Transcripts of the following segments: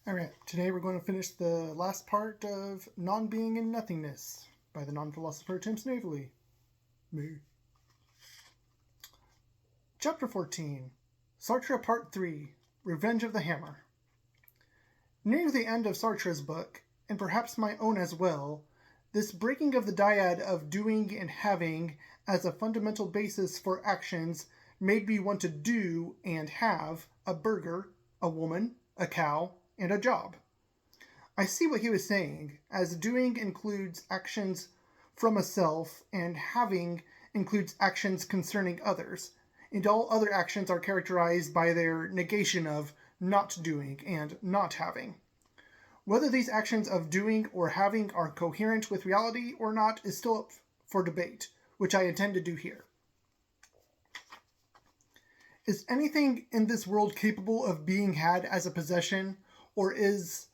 Alright, today we're going to finish the last part of Non-Being and Nothingness by the non-philosopher Tim Snavely. Me. Chapter 14, Sartre Part 3, Revenge of the Hammer. Near the end of Sartre's book, and perhaps my own as well, this breaking of the dyad of doing and having as a fundamental basis for actions made me want to do and have a burger, a woman, a cow, and a job. I see what he was saying, as doing includes actions from a self, and having includes actions concerning others, and all other actions are characterized by their negation of not doing and not having. Whether these actions of doing or having are coherent with reality or not is still up for debate, which I intend to do here. Is anything in this world capable of being had as a possession, or is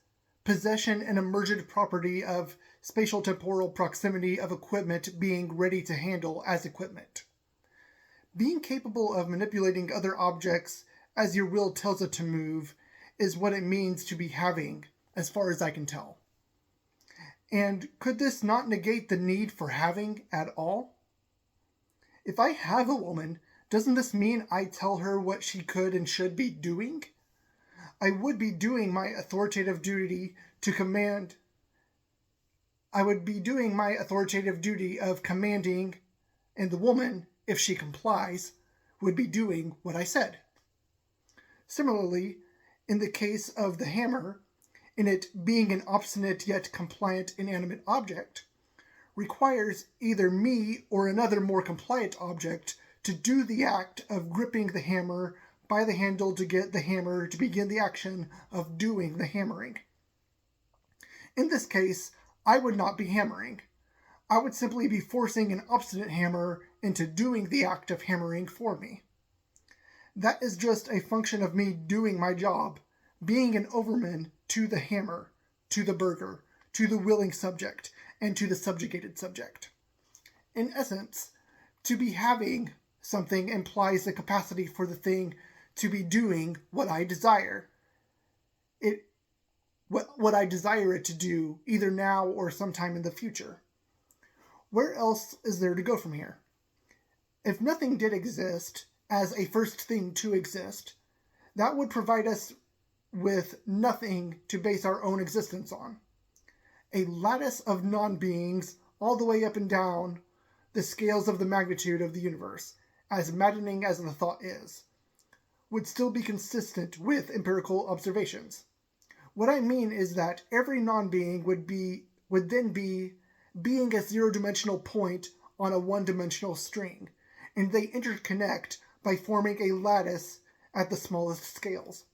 possession an emergent property of spatial-temporal proximity of equipment being ready to handle as equipment? Being capable of manipulating other objects as your will tells it to move is what it means to be having, as far as I can tell. And could this not negate the need for having at all? If I have a woman, doesn't this mean I tell her what she could and should be doing? I would be doing my authoritative duty to command. I would be doing my authoritative duty of commanding, and the woman, if she complies, would be doing what I said. Similarly, in the case of the hammer, in it being an obstinate yet compliant inanimate object, requires either me or another more compliant object to do the act of gripping the hammer by the handle to get the hammer to begin the action of doing the hammering. In this case, I would not be hammering. I would simply be forcing an obstinate hammer into doing the act of hammering for me. That is just a function of me doing my job, being an overman to the hammer, to the burger, to the willing subject, and to the subjugated subject. In essence, to be having something implies the capacity for the thing to be doing what I desire. What I desire it to do, either now or sometime in the future. Where else is there to go from here? If nothing did exist as a first thing to exist, that would provide us with nothing to base our own existence on. A lattice of non-beings all the way up and down the scales of the magnitude of the universe, as maddening as the thought is, would still be consistent with empirical observations. What I mean is that every non-being would then be being a zero-dimensional point on a one-dimensional string, and they interconnect by forming a lattice at the smallest scales.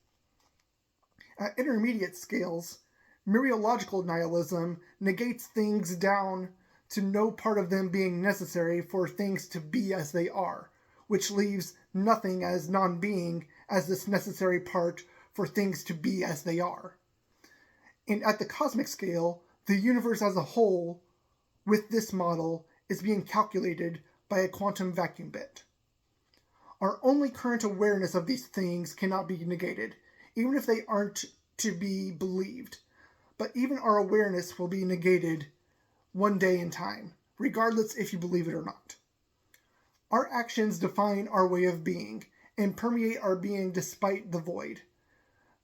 At intermediate scales, mereological nihilism negates things down to no part of them being necessary for things to be as they are, which leaves nothing as non-being as this necessary part for things to be as they are. And at the cosmic scale, the universe as a whole, with this model, is being calculated by a quantum vacuum bit. Our only current awareness of these things cannot be negated, even if they aren't to be believed. But even our awareness will be negated one day in time, regardless if you believe it or not. Our actions define our way of being, and permeate our being despite the void.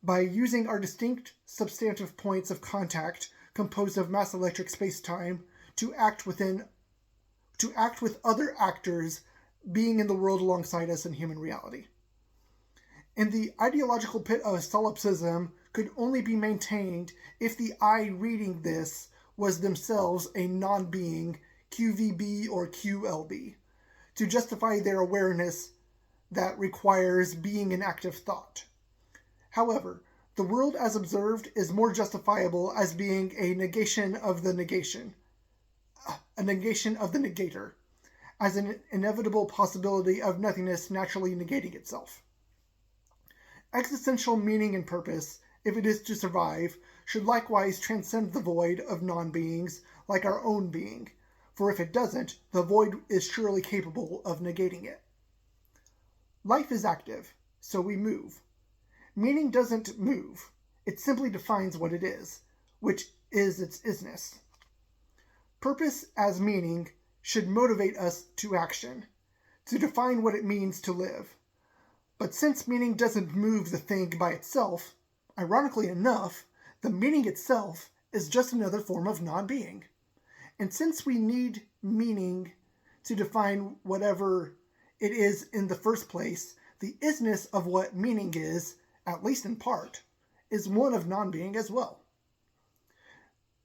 By using our distinct substantive points of contact, composed of mass electric space-time, to act with other actors being in the world alongside us in human reality. And the ideological pit of solipsism could only be maintained if the I reading this was themselves a non-being, QVB or QLB, to justify their awareness that requires being an active thought. However, the world as observed is more justifiable as being a negation of the negation, a negation of the negator, as an inevitable possibility of nothingness naturally negating itself. Existential meaning and purpose, if it is to survive, should likewise transcend the void of non-beings like our own being, for if it doesn't, the void is surely capable of negating it. Life is active, so we move. Meaning doesn't move. It simply defines what it is, which is its isness. Purpose as meaning should motivate us to action, to define what it means to live. But since meaning doesn't move the thing by itself, ironically enough, the meaning itself is just another form of non-being. And since we need meaning to define whatever it is in the first place, the isness of what meaning is, at least in part, is one of non-being as well.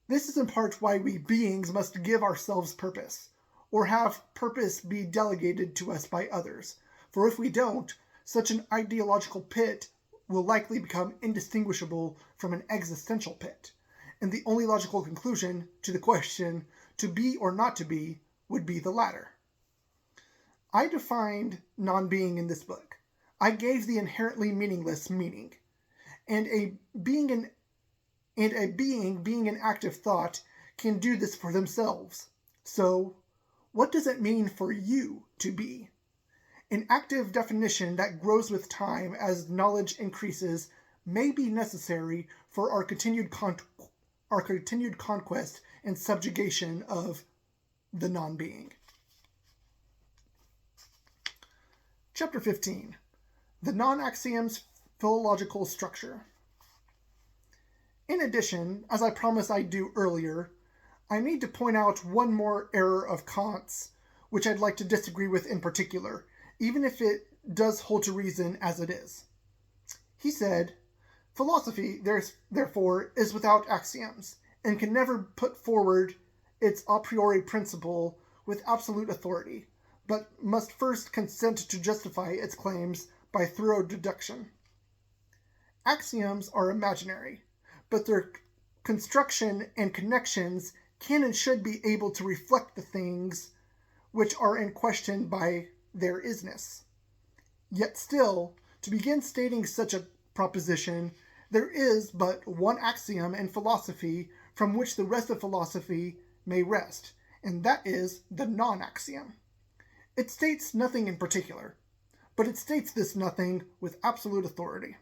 This is in part why we beings must give ourselves purpose, or have purpose be delegated to us by others. For if we don't, such an ideological pit will likely become indistinguishable from an existential pit, and the only logical conclusion to the question, to be or not to be, would be the latter. I defined non-being in this book. I gave the inherently meaningless meaning, and a being being an active thought can do this for themselves. So, what does it mean for you to be? An active definition that grows with time as knowledge increases may be necessary for our continued conquest and subjugation of the non-being. Chapter 15. The Non-Axiom's Philological Structure. In addition, as I promised I'd do earlier, I need to point out one more error of Kant's, which I'd like to disagree with in particular, even if it does hold to reason as it is. He said, philosophy, therefore, is without axioms, and can never put forward its a priori principle with absolute authority, but must first consent to justify its claims by thorough deduction. Axioms are imaginary, but their construction and connections can and should be able to reflect the things which are in question by their isness. Yet still, to begin stating such a proposition, there is but one axiom in philosophy from which the rest of philosophy may rest, and that is the non-axiom. It states nothing in particular, but it states this nothing with absolute authority.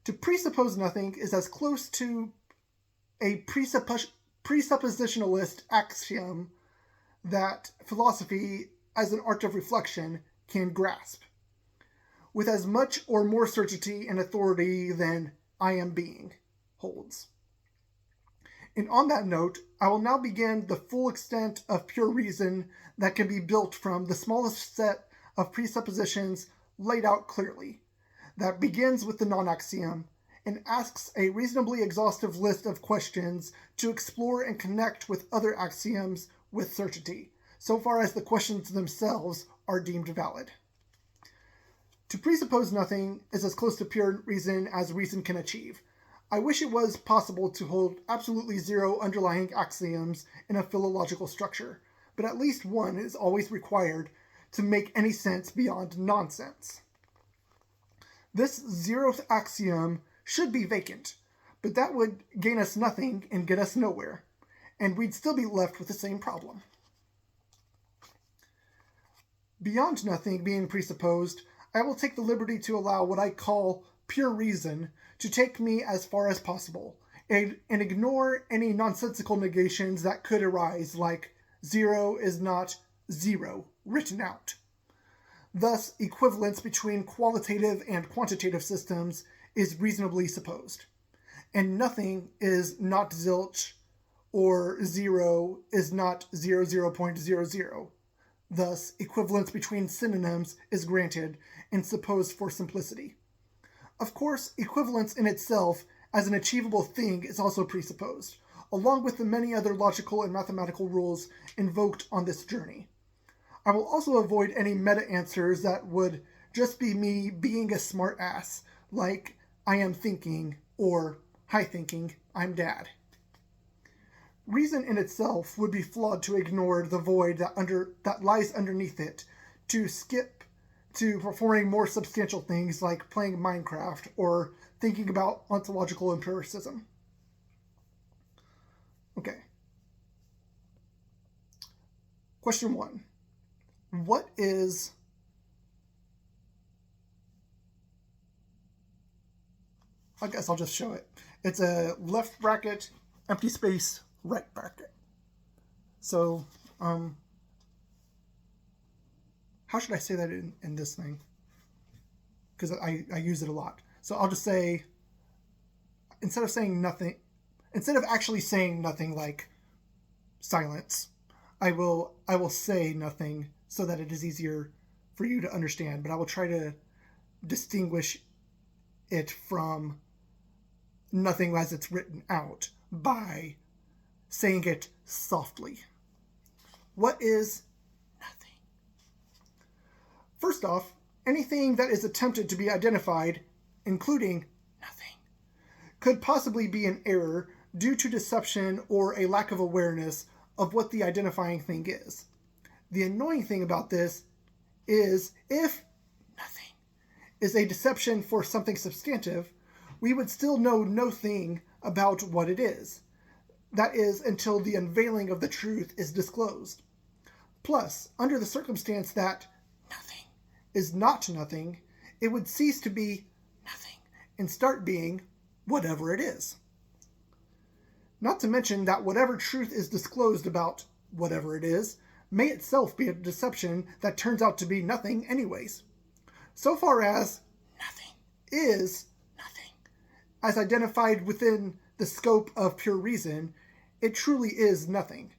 To presuppose nothing is as close to a presuppositionalist axiom that philosophy, as an art of reflection, can grasp, with as much or more certainty and authority than I am being holds. And on that note, I will now begin the full extent of pure reason that can be built from the smallest set of presuppositions laid out clearly, that begins with the non-axiom and asks a reasonably exhaustive list of questions to explore and connect with other axioms with certainty, so far as the questions themselves are deemed valid. To presuppose nothing is as close to pure reason as reason can achieve. I wish it was possible to hold absolutely zero underlying axioms in a philological structure, but at least one is always required to make any sense beyond nonsense. This zeroth axiom should be vacant, but that would gain us nothing and get us nowhere, and we'd still be left with the same problem. Beyond nothing being presupposed, I will take the liberty to allow what I call pure reason to take me as far as possible, and ignore any nonsensical negations that could arise, like zero is not zero written out. Thus, equivalence between qualitative and quantitative systems is reasonably supposed, and nothing is not zilch, or 0 is not 0.00. Thus, equivalence between synonyms is granted and supposed for simplicity. Of course, equivalence in itself as an achievable thing is also presupposed, along with the many other logical and mathematical rules invoked on this journey. I will also avoid any meta-answers that would just be me being a smart ass, like I am thinking, or hi thinking, I'm dad. Reason in itself would be flawed to ignore the void that lies underneath it, to skip to performing more substantial things like playing Minecraft or thinking about ontological empiricism. Okay. Question 1. What I guess I'll just show it. It's a left bracket, empty space, right bracket. So, how should I say that in this thing? Because I use it a lot. So I'll just say, instead of actually saying nothing like silence, I will say nothing so that it is easier for you to understand, but I will try to distinguish it from nothing as it's written out by saying it softly. What is nothing? First off, anything that is attempted to be identified, including nothing, could possibly be an error due to deception or a lack of awareness of what the identifying thing is. The annoying thing about this is if nothing is a deception for something substantive, we would still know no thing about what it is. That is, until the unveiling of the truth is disclosed. Plus, under the circumstance that nothing is not nothing, it would cease to be nothing and start being whatever it is. Not to mention that whatever truth is disclosed about whatever it is may itself be a deception that turns out to be nothing anyways. So far as nothing is nothing, as identified within the scope of pure reason, it truly is nothing.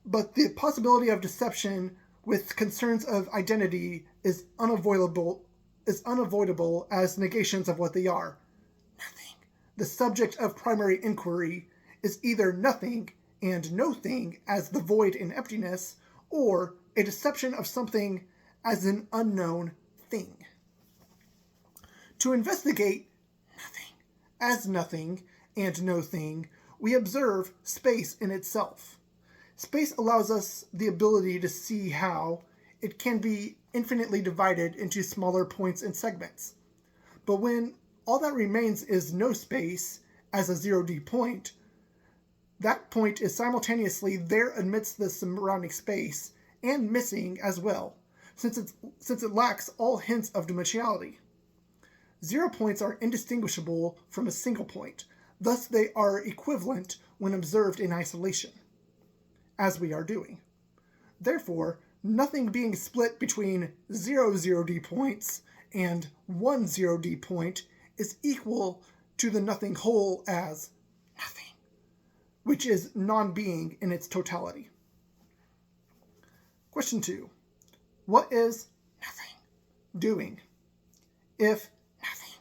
But the possibility of deception with concerns of identity is unavoidable as negations of what they are. Nothing. The subject of primary inquiry is either nothing and no thing as the void and emptiness, or a deception of something as an unknown thing. To investigate nothing as nothing and no thing, we observe space in itself. Space allows us the ability to see how it can be infinitely divided into smaller points and segments. But when all that remains is no space as a 0D point, that point is simultaneously there amidst the surrounding space and missing as well, since it lacks all hints of dimensionality. 0 points are indistinguishable from a single point, thus they are equivalent when observed in isolation, as we are doing. Therefore, nothing being split between 0 0D points and 1 0D point is equal to the nothing whole as nothing, which is non-being in its totality. Question 2. What is nothing doing? If nothing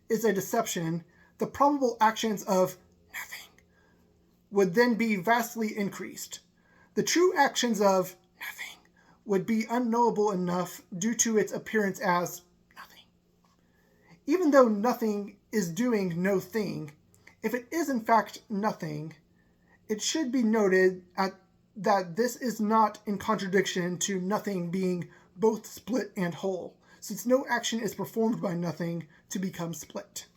is a deception, the probable actions of nothing would then be vastly increased. The true actions of nothing would be unknowable enough due to its appearance as nothing. Even though nothing is doing no thing, if it is in fact nothing, it should be noted that this is not in contradiction to nothing being both split and whole, since no action is performed by nothing to become split.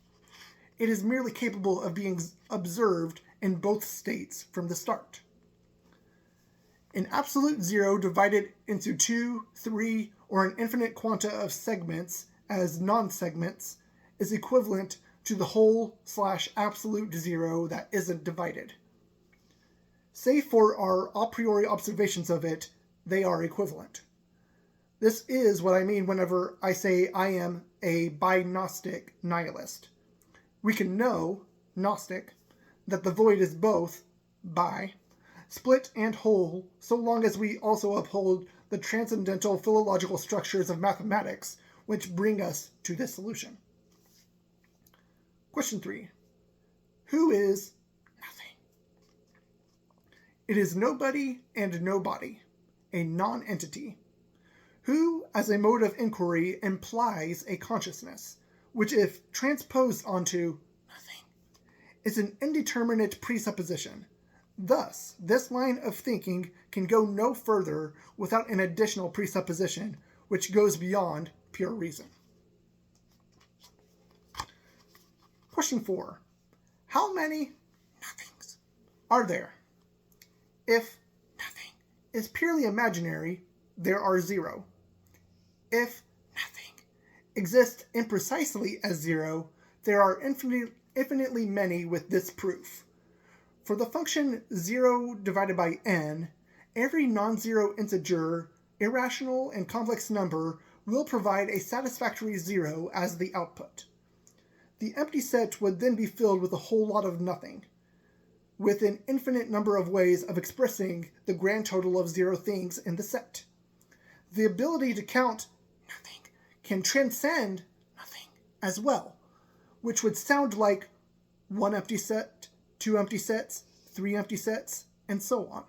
It is merely capable of being observed in both states from the start. An absolute zero divided into 2, 3, or an infinite quanta of segments as non-segments is equivalent to the whole/absolute zero that isn't divided. Save for our a priori observations of it, they are equivalent. This is what I mean whenever I say I am a bi-Gnostic nihilist. We can know, Gnostic, that the void is both bi, split and whole, so long as we also uphold the transcendental philological structures of mathematics, which bring us to this solution. Question 3. Who is nothing? It is nobody and nobody, a non-entity. Who, as a mode of inquiry, implies a consciousness, which, if transposed onto nothing, is an indeterminate presupposition. Thus, this line of thinking can go no further without an additional presupposition, which goes beyond pure reason. Question 4. How many nothings are there? If nothing is purely imaginary, there are 0. If nothing exists imprecisely as 0, there are infinitely many with this proof. For the function 0 divided by n, every non-zero integer, irrational, and complex number will provide a satisfactory 0 as the output. The empty set would then be filled with a whole lot of nothing, with an infinite number of ways of expressing the grand total of 0 things in the set. The ability to count nothing can transcend nothing as well, which would sound like 1 empty set, 2 empty sets, 3 empty sets, and so on.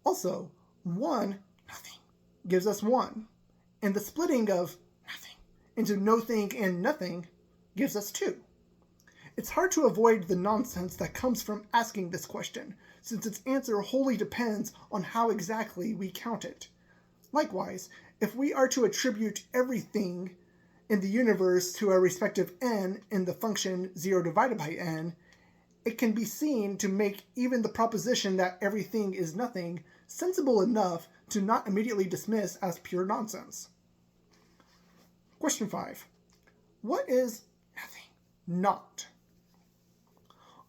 Also, 1 nothing gives us 1, and the splitting of nothing into nothing and nothing gives us 2. It's hard to avoid the nonsense that comes from asking this question, since its answer wholly depends on how exactly we count it. Likewise, if we are to attribute everything in the universe to a respective n in the function 0 divided by n, it can be seen to make even the proposition that everything is nothing sensible enough to not immediately dismiss as pure nonsense. Question 5. What is nothing not?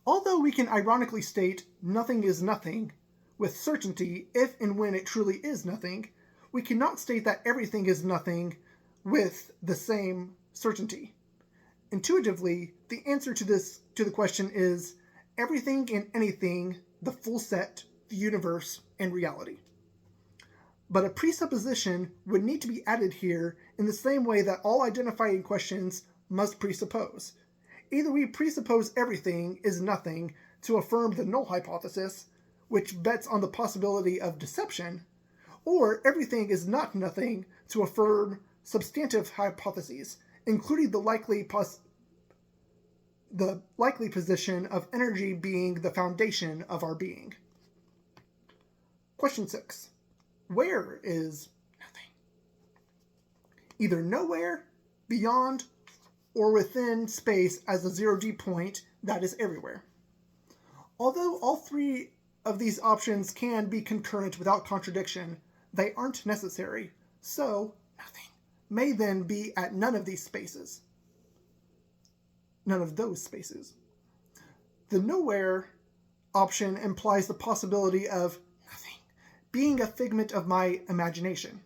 Although we can ironically state nothing is nothing with certainty if and when it truly is nothing, we cannot state that everything is nothing with the same certainty. Intuitively, the answer to the question is everything and anything, the full set, the universe, and reality. But a presupposition would need to be added here in the same way that all identifying questions must presuppose. Either we presuppose everything is nothing to affirm the null hypothesis, which bets on the possibility of deception, or everything is not nothing to affirm substantive hypotheses, including the likely position of energy being the foundation of our being. Question 6. Where is nothing? Either nowhere, beyond, or within space as a 0D point that is everywhere. Although all three of these options can be concurrent without contradiction, they aren't necessary, so nothing may then be at none of those spaces. The nowhere option implies the possibility of nothing being a figment of my imagination.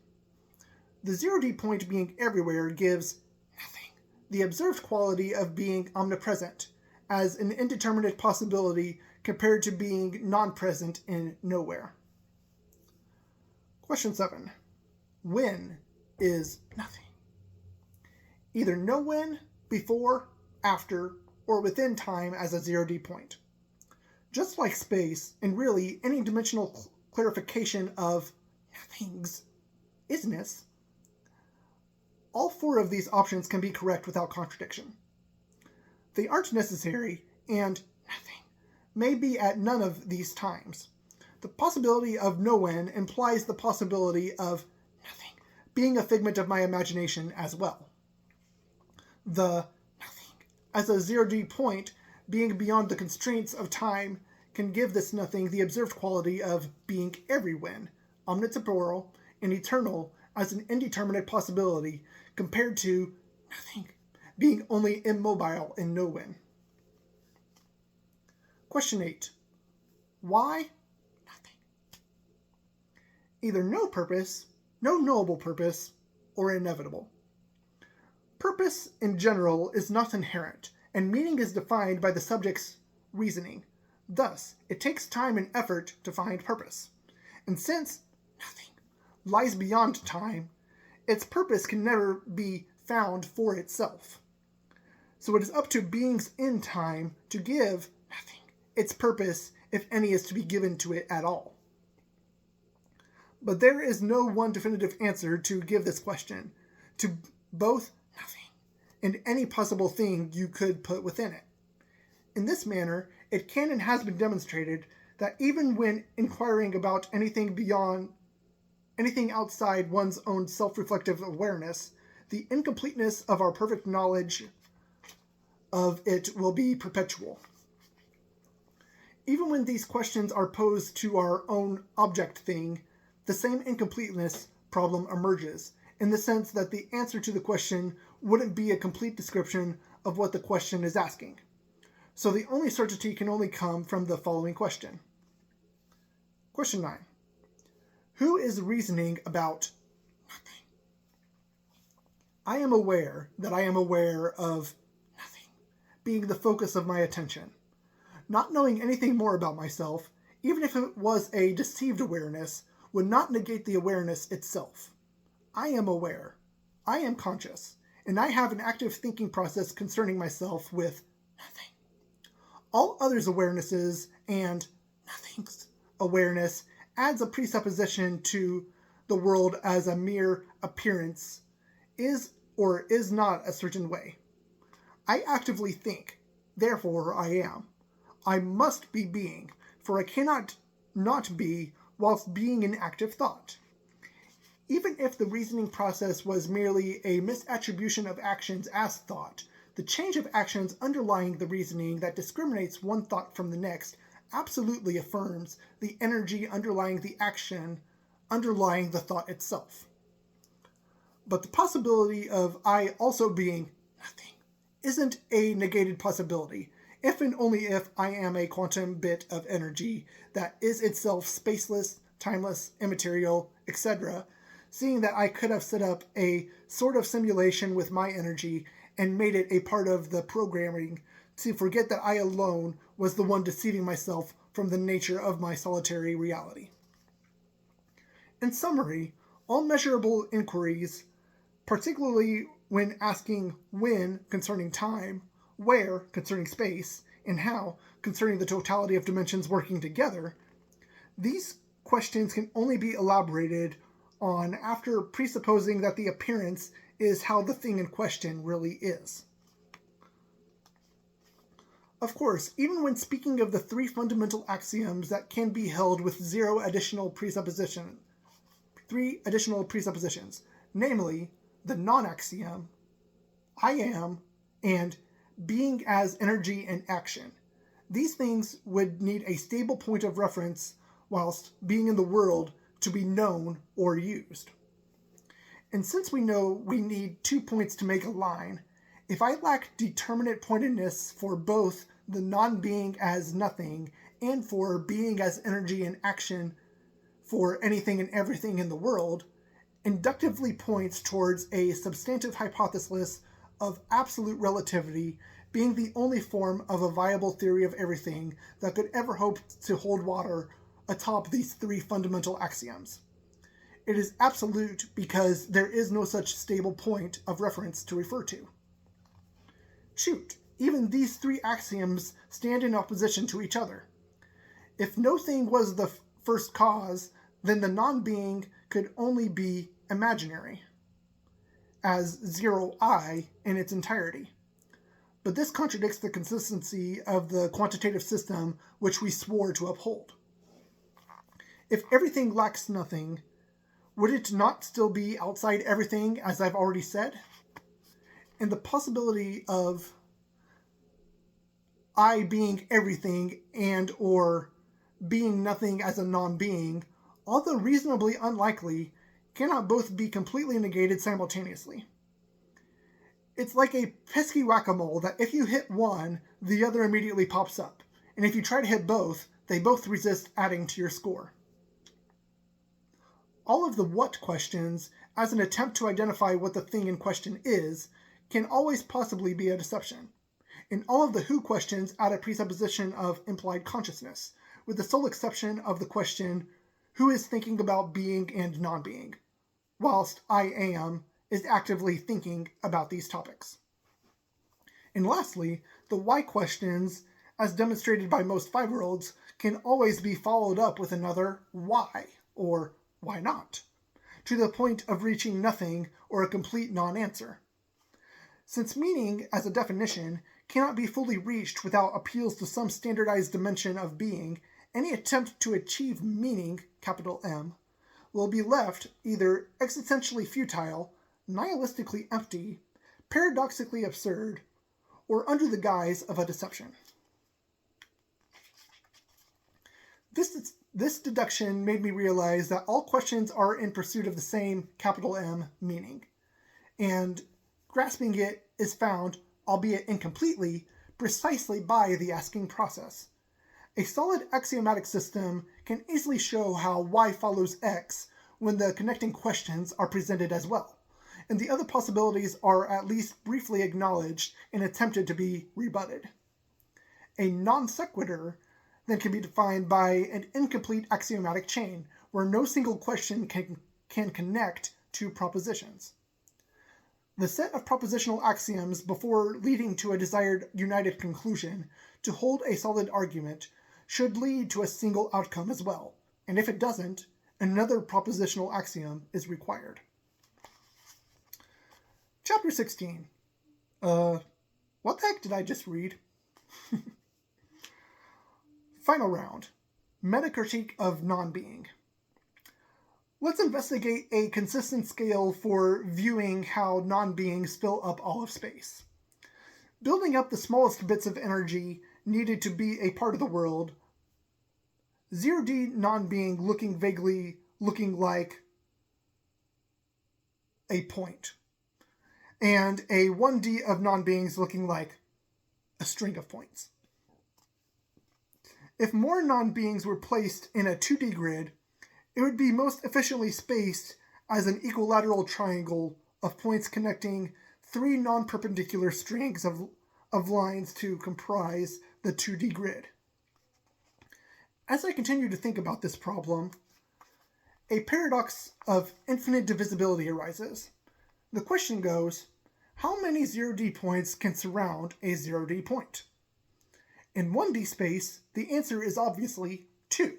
The 0D point being everywhere gives nothing the observed quality of being omnipresent, as an indeterminate possibility compared to being non-present in nowhere. Question 7. When is nothing? Either no when, before, after, or within time as a 0D point. Just like space, and really any dimensional clarification of nothing's isness, all four of these options can be correct without contradiction. They aren't necessary, and nothing may be at none of these times. The possibility of no when implies the possibility of nothing being a figment of my imagination as well. The nothing as a 0D point being beyond the constraints of time can give this nothing the observed quality of being every when, omnitemporal and eternal as an indeterminate possibility compared to nothing being only immobile in no when. Question 8. Why nothing? Either no purpose, no knowable purpose, or inevitable. Purpose in general is not inherent, and meaning is defined by the subject's reasoning. Thus, it takes time and effort to find purpose. And since nothing lies beyond time, its purpose can never be found for itself. So it is up to beings in time to give nothing its purpose, if any is to be given to it at all. But there is no one definitive answer to give this question, to both nothing and any possible thing you could put within it. In this manner, it can and has been demonstrated that even when inquiring about anything outside one's own self-reflective awareness, the incompleteness of our perfect knowledge of it will be perpetual. Even when these questions are posed to our own object thing, the same incompleteness problem emerges, in the sense that the answer to the question wouldn't be a complete description of what the question is asking. So the only certainty can only come from the following question. Question 9. Who is reasoning about nothing? I am aware that I am aware of nothing being the focus of my attention. Not knowing anything more about myself, even if it was a deceived awareness, would not negate the awareness itself. I am aware. I am conscious. And I have an active thinking process concerning myself with nothing. All others' awarenesses and nothing's awareness adds a presupposition to the world as a mere appearance is or is not a certain way. I actively think, therefore I am. I must be being, for I cannot not be whilst being in active thought. Even if the reasoning process was merely a misattribution of actions as thought, the change of actions underlying the reasoning that discriminates one thought from the next absolutely affirms the energy underlying the action underlying the thought itself. But the possibility of I also being nothing isn't a negated possibility, if and only if I am a quantum bit of energy that is itself spaceless, timeless, immaterial, etc., seeing that I could have set up a sort of simulation with my energy and made it a part of the programming to forget that I alone was the one deceiving myself from the nature of my solitary reality. In summary, all measurable inquiries, particularly when asking when concerning time, where concerning space, and how concerning the totality of dimensions working together, these questions can only be elaborated on after presupposing that the appearance is how the thing in question really is. Of course, even when speaking of the three fundamental axioms that can be held with three additional presuppositions, namely the non-axiom, I am, and being as energy and action, these things would need a stable point of reference whilst being in the world to be known or used. And since we know we need 2 points to make a line, if I lack determinate pointedness for both the non-being as nothing and for being as energy and action for anything and everything in the world, inductively points towards a substantive hypothesis of absolute relativity being the only form of a viable theory of everything that could ever hope to hold water atop these three fundamental axioms. It is absolute because there is no such stable point of reference to refer to. Shoot, even these three axioms stand in opposition to each other. If no thing was the first cause, then the non-being could only be imaginary, as zero I in its entirety. But this contradicts the consistency of the quantitative system which we swore to uphold. If everything lacks nothing, would it not still be outside everything, as I've already said? And the possibility of I being everything and or being nothing as a non-being, although reasonably unlikely, cannot both be completely negated simultaneously. It's like a pesky whack-a-mole that if you hit one, the other immediately pops up, and if you try to hit both, they both resist adding to your score. All of the what questions, as an attempt to identify what the thing in question is, can always possibly be a deception. And all of the who questions add a presupposition of implied consciousness, with the sole exception of the question, who is thinking about being and non-being, whilst I am is actively thinking about these topics. And lastly, the why questions, as demonstrated by most 5-year-olds, can always be followed up with another why, or why not, to the point of reaching nothing or a complete non-answer. Since meaning, as a definition, cannot be fully reached without appeals to some standardized dimension of being, any attempt to achieve meaning, capital M, will be left either existentially futile, nihilistically empty, paradoxically absurd, or under the guise of a deception. This deduction made me realize that all questions are in pursuit of the same capital M meaning, and grasping it is found, albeit incompletely, precisely by the asking process. A solid axiomatic system can easily show how y follows x when the connecting questions are presented as well, and the other possibilities are at least briefly acknowledged and attempted to be rebutted. A non sequitur then can be defined by an incomplete axiomatic chain, where no single question can connect two propositions. The set of propositional axioms before leading to a desired united conclusion to hold a solid argument should lead to a single outcome as well, and if it doesn't, another propositional axiom is required. Chapter 16. What the heck did I just read? Final round. Metacritique of non-being. Let's investigate a consistent scale for viewing how non-beings fill up all of space. Building up the smallest bits of energy needed to be a part of the world, 0D non-being looking like a point, and a 1D of non-beings looking like a string of points. If more non-beings were placed in a 2D grid, it would be most efficiently spaced as an equilateral triangle of points connecting three non-perpendicular strings of lines to comprise the 2D grid. As I continue to think about this problem, a paradox of infinite divisibility arises. The question goes, how many 0D points can surround a 0D point? In 1D space, the answer is obviously 2.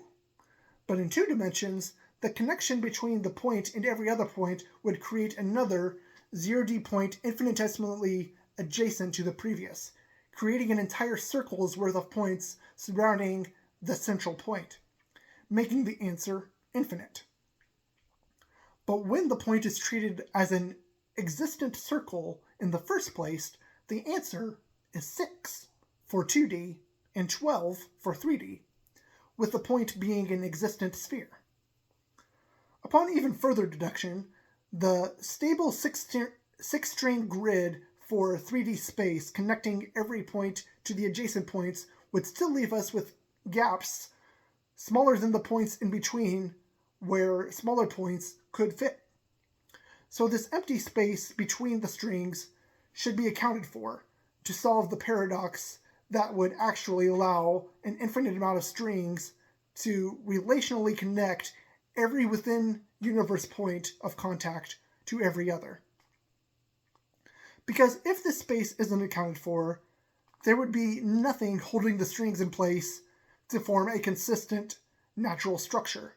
But in 2 dimensions, the connection between the point and every other point would create another 0D point infinitesimally adjacent to the previous, creating an entire circle's worth of points surrounding the central point, making the answer infinite. But when the point is treated as an existent circle in the first place, the answer is 6 for 2D and 12 for 3D, with the point being an existent sphere. Upon even further deduction, the stable six-string grid for 3D space connecting every point to the adjacent points would still leave us with gaps smaller than the points in between where smaller points could fit. So this empty space between the strings should be accounted for to solve the paradox that would actually allow an infinite amount of strings to relationally connect every within-universe point of contact to every other. Because if this space isn't accounted for, there would be nothing holding the strings in place to form a consistent natural structure,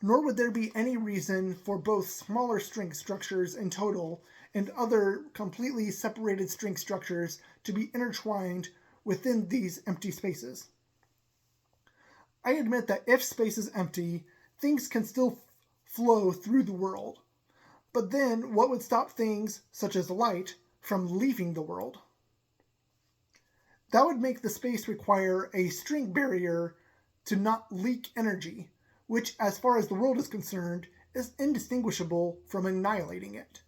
nor would there be any reason for both smaller string structures in total and other completely separated string structures to be intertwined within these empty spaces. I admit that if space is empty, things can still flow through the world. But then what would stop things, such as light, from leaving the world? That would make the space require a string barrier to not leak energy, which, as far as the world is concerned, is indistinguishable from annihilating it.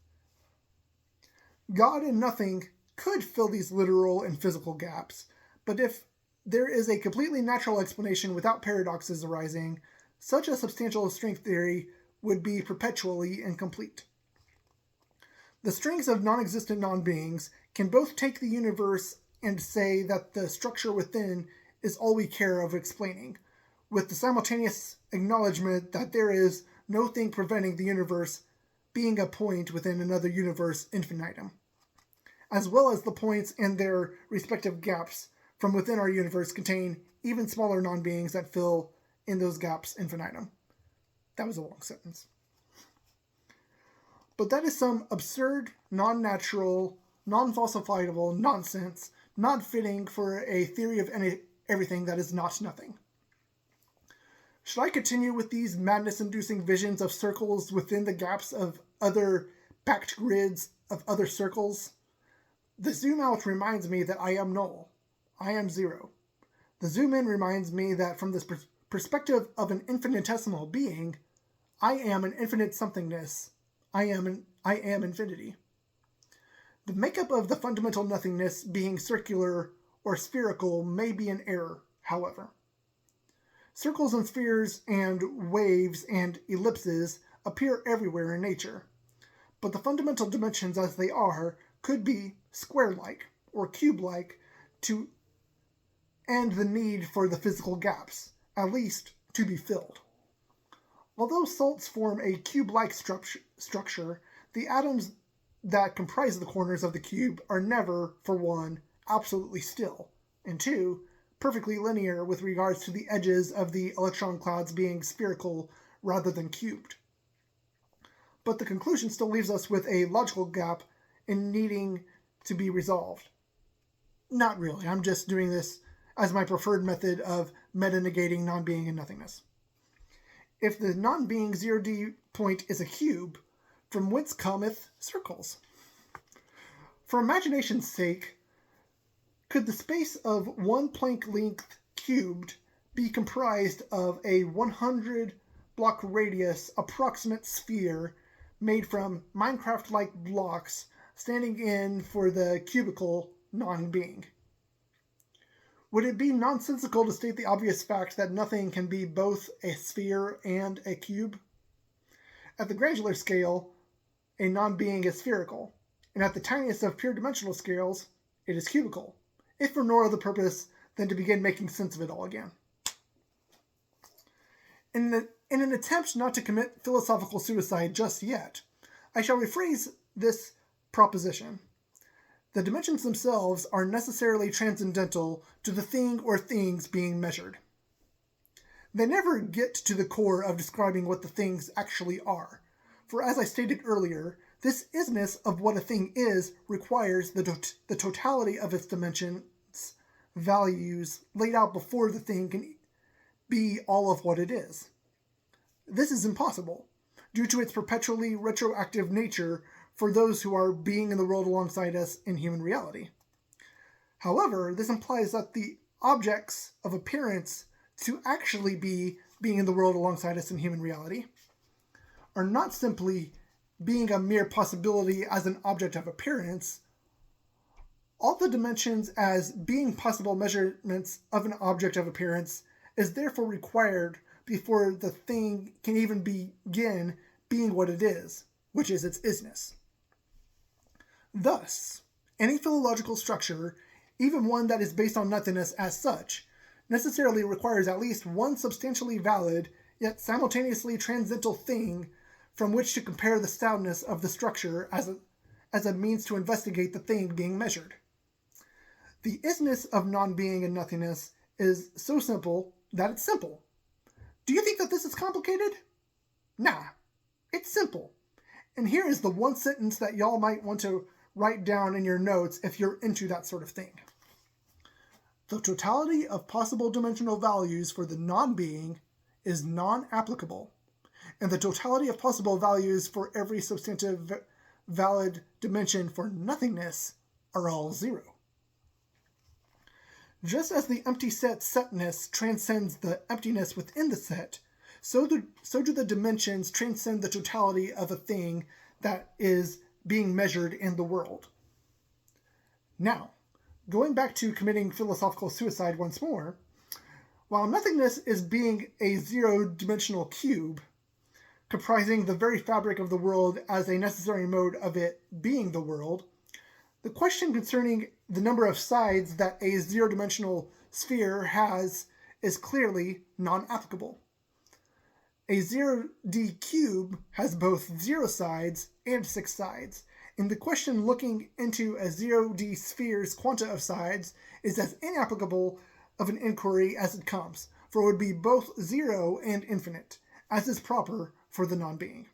God and nothing could fill these literal and physical gaps, but if there is a completely natural explanation without paradoxes arising, such a substantial string theory would be perpetually incomplete. The strings of non-existent non-beings can both take the universe and say that the structure within is all we care of explaining, with the simultaneous acknowledgement that there is no thing preventing the universe being a point within another universe infinitum, as well as the points and their respective gaps from within our universe contain even smaller non-beings that fill in those gaps infinitum. That was a long sentence. But that is some absurd, non-natural, non-falsifiable nonsense, not fitting for a theory of everything that is not nothing. Should I continue with these madness-inducing visions of circles within the gaps of other packed grids of other circles? The zoom out reminds me that I am null. I am zero. The zoom in reminds me that from this perspective of an infinitesimal being, I am an infinite somethingness. I am infinity. The makeup of the fundamental nothingness being circular or spherical may be an error, however. Circles and spheres and waves and ellipses appear everywhere in nature, but the fundamental dimensions as they are could be square-like or cube-like to end the need for the physical gaps, at least to be filled. Although salts form a cube-like structure, the atoms that comprise the corners of the cube are never, for one, absolutely still, and two, perfectly linear with regards to the edges of the electron clouds being spherical rather than cubed. But the conclusion still leaves us with a logical gap in needing to be resolved. Not really, I'm just doing this as my preferred method of meta-negating non-being and nothingness. If the non-being 0D point is a cube, from whence cometh circles? For imagination's sake, could the space of one Planck length cubed be comprised of a 100 block radius approximate sphere made from Minecraft-like blocks standing in for the cubical non-being? Would it be nonsensical to state the obvious fact that nothing can be both a sphere and a cube? At the granular scale, a non-being is spherical, and at the tiniest of pure dimensional scales, it is cubical, if for no other purpose than to begin making sense of it all again. In an attempt not to commit philosophical suicide just yet, I shall rephrase this proposition. The dimensions themselves are necessarily transcendental to the thing or things being measured. They never get to the core of describing what the things actually are, for as I stated earlier, this isness of what a thing is requires the totality of its dimensions, values, laid out before the thing can be all of what it is. This is impossible, due to its perpetually retroactive nature for those who are being in the world alongside us in human reality. However, this implies that the objects of appearance to actually be being in the world alongside us in human reality are not simply being a mere possibility as an object of appearance. All the dimensions as being possible measurements of an object of appearance is therefore required before the thing can even begin being what it is, which is its isness. Thus, any philological structure, even one that is based on nothingness as such, necessarily requires at least one substantially valid, yet simultaneously transcendental thing from which to compare the soundness of the structure as a means to investigate the thing being measured. The isness of non-being and nothingness is so simple that it's simple. Do you think that this is complicated? Nah, it's simple. And here is the one sentence that y'all might want to write down in your notes if you're into that sort of thing. The totality of possible dimensional values for the non-being is non-applicable, and the totality of possible values for every substantive valid dimension for nothingness are all zero. Just as the empty set's setness transcends the emptiness within the set, so do the dimensions transcend the totality of a thing that is being measured in the world. Now, going back to committing philosophical suicide once more, while nothingness is being a zero-dimensional cube, comprising the very fabric of the world as a necessary mode of it being the world, the question concerning the number of sides that a zero-dimensional sphere has is clearly non-applicable. A 0D cube has both 0 sides and 6 sides, and the question looking into a 0D sphere's quanta of sides is as inapplicable of an inquiry as it comes, for it would be both 0 and infinite, as is proper for the non-being.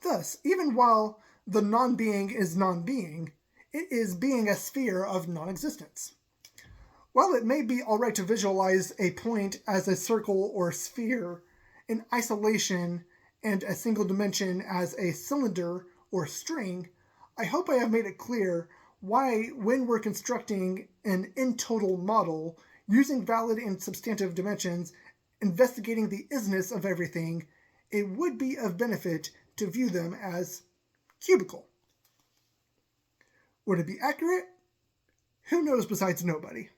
Thus, even while the non-being is non-being, it is being a sphere of non-existence. While it may be alright to visualize a point as a circle or sphere in isolation and a single dimension as a cylinder or string, I hope I have made it clear why, when we're constructing an in-total model, using valid and substantive dimensions, investigating the isness of everything, it would be of benefit to view them as cubical. Would it be accurate? Who knows besides nobody?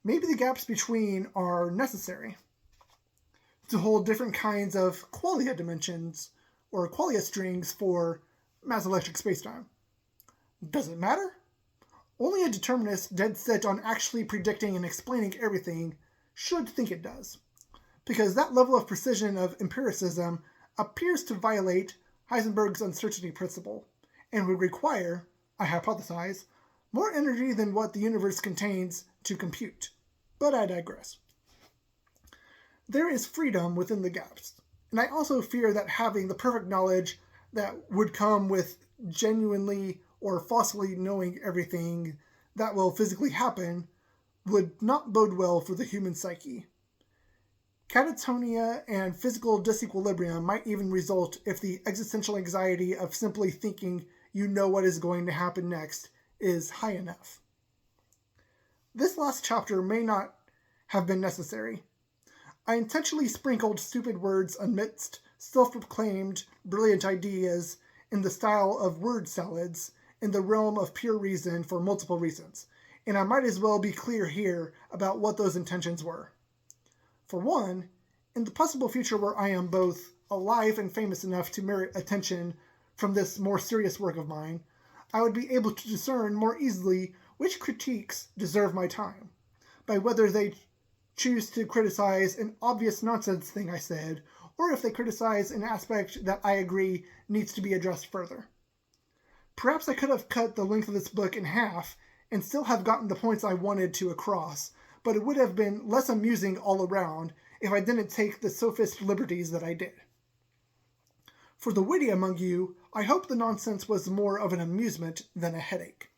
Maybe the gaps between are necessary to hold different kinds of qualia dimensions or qualia strings for mass electric spacetime. Does it matter? Only a determinist dead set on actually predicting and explaining everything should think it does, because that level of precision of empiricism appears to violate Heisenberg's uncertainty principle and would require, I hypothesize, more energy than what the universe contains to compute. But I digress. There is freedom within the gaps, and I also fear that having the perfect knowledge that would come with genuinely or falsely knowing everything that will physically happen would not bode well for the human psyche. Catatonia and physical disequilibrium might even result if the existential anxiety of simply thinking you know what is going to happen next is high enough. This last chapter may not have been necessary. I intentionally sprinkled stupid words amidst self-proclaimed brilliant ideas in the style of word salads in the realm of pure reason for multiple reasons, and I might as well be clear here about what those intentions were. For one, in the possible future where I am both alive and famous enough to merit attention from this more serious work of mine, I would be able to discern more easily which critiques deserve my time, by whether they choose to criticize an obvious nonsense thing I said, or if they criticize an aspect that I agree needs to be addressed further. Perhaps I could have cut the length of this book in half and still have gotten the points I wanted to across, but it would have been less amusing all around if I didn't take the sophist liberties that I did. For the witty among you, I hope the nonsense was more of an amusement than a headache.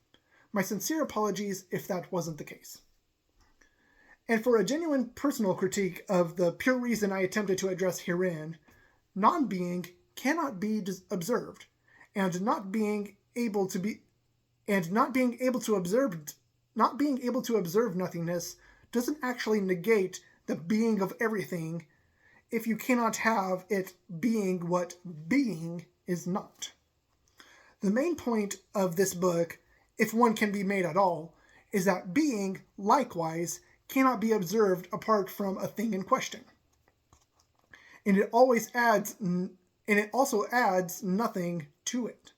My sincere apologies if that wasn't the case. And for a genuine personal critique of the pure reason I attempted to address herein, non-being cannot be observed, and not being able to observe nothingness doesn't actually negate the being of everything if you cannot have it being what being is not. The main point of this book, if one can be made at all, is that being, likewise, cannot be observed apart from a thing in question. And it also adds nothing to it.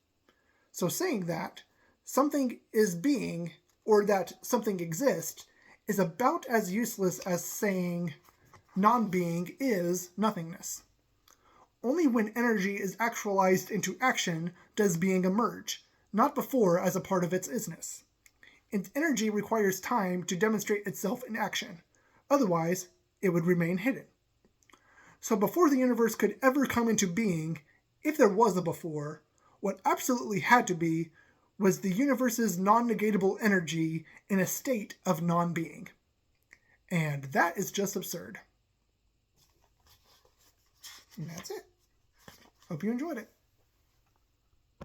So saying that something is being, or that something exists, is about as useless as saying non-being is nothingness. Only when energy is actualized into action does being emerge, not before as a part of its isness. And energy requires time to demonstrate itself in action. Otherwise, it would remain hidden. So before the universe could ever come into being, if there was a before, what absolutely had to be was the universe's non-negatable energy in a state of non-being. And that is just absurd. And that's it. Hope you enjoyed it.